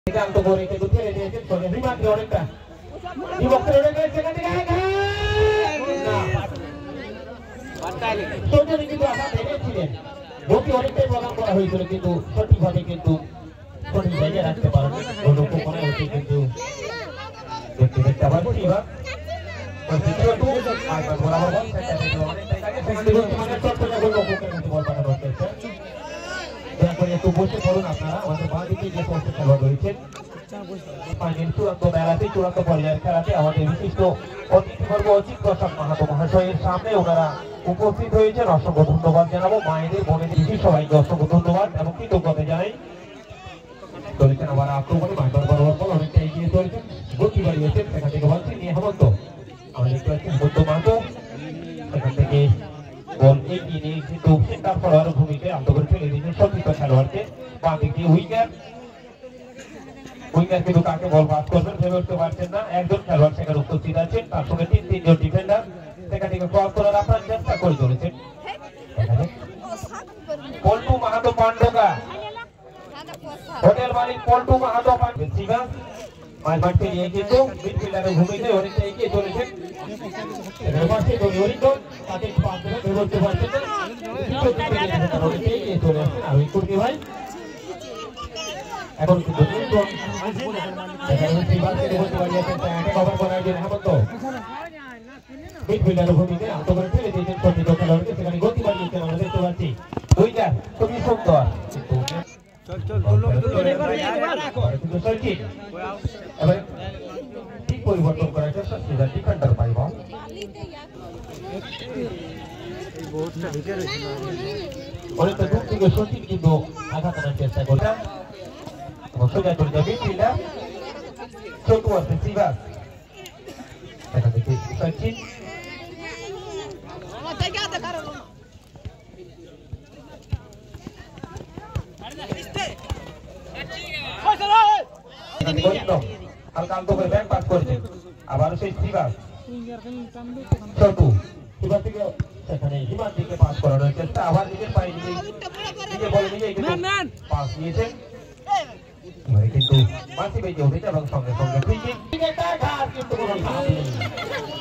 Ikan tubuh itu dia dia soalnya lima kilo mereka. Di waktu mereka jangan digagal. Soalnya ini juga akan berjalan. Bukti orang itu orang orang itu itu seperti apa itu. Seperti saja nanti baru untuk orang itu itu. Jadi kita baru tiba. Begitu tu akan berapa saya cari orang itu saya dulu mana contohnya untuk kita buat pada waktu itu. Yang tubuhnya turun আপনারা আমাদের বাঁদিকে যে সমস্ত খেলোয়াড় রয়েছেন final চূড়ান্ত মেলাতে চূড়ান্ত পর্যায়ের খেলাতে আমাদের বিশিষ্ট অতিথিবর্গ অজিত প্রসাদ মাহাতো মহাশয়ের সামনে ওনারা উপস্থিত হয়েছেন। অসংখ্য ধন্যবাদ জানাবো মায়েদের বোনেদের সবাইকে অসংখ্য ধন্যবাদ এবং কৃতজ্ঞতা জানাই। চলেছেন আবার আক্রমণে মাইবার বরাবর বল অনেকটা এগিয়ে চলেছেন, গতি বাড়িয়েছেন। সেখান থেকে বলছি নিয়ে হেমন্ত আমরা দেখতে পাচ্ছি হেমন্ত মাহাতো সেখান থেকে বল এগিয়ে নিয়ে কিন্তু সেন্টার ফরওয়ার্ডের ভূমিকায় আন্ত করে ফেলে দিয়েছেন সতীর্থ খেলোয়াড়কে। বাঁ দিক দিয়ে উইঙ্গার কিন্তু কাকে বল পাস করবেন ভেবে উঠতে পারছেন না। একজন খেলোয়াড় সেখানে উপস্থিত আছেন, তার সঙ্গে তিনজন ডিফেন্ডার সেখান থেকে ক্রস করার আপনার চেষ্টা করে চলেছেন। পল্টু মাহাতো পান্ডকা হোটেল মালিক পল্টু মাহাতো পান্ডকা মাঠ পেরিয়ে কিন্তু মিডফিল্ডারের ভূমিকায় অনেকটা এগিয়ে চলেছেন। পাশে অরিন্দম তাকে পাস করে ভেবে উঠতে পারছেন না, এগিয়ে চলে আসছেন আর কুর্তি ভাই এখন কিন্তু কভার করার জন্য হেমন্ত মিডফিল্ডারের ভূমিকায় আন্ত করে ফেলে দিয়েছেন সতীর্থ খেলোয়াড়কে। সেখানে গতি বাড়িয়েছেন আমরা দেখতে পাচ্ছি। দুইটা খুবই সুন্দর ঠিক পরিবর্তন করার চেষ্টা ডিফেন্ডার পাইব অনেকটা দূর থেকে সচিন কিন্তু আঘাত আনার চেষ্টা করছেন। সোজা চলে যাবে মিডফিল্ডার চটু আছে সিভাস এখান থেকে সচিন হালকা আলতো করে ব্যাক পাস করেছেন। আবার সেই সিভাস চটু সিভাস থেকে সেখানে হিমার দিকে পাস করানোর চেষ্টা, আবার নিজের পায়ে নিজে বলে নিজে পাস নিয়েছেন। কিন্তু মাসি বেজে উঠেছে এবং সঙ্গে সঙ্গে কিন্তু কোনো লাভ নেই।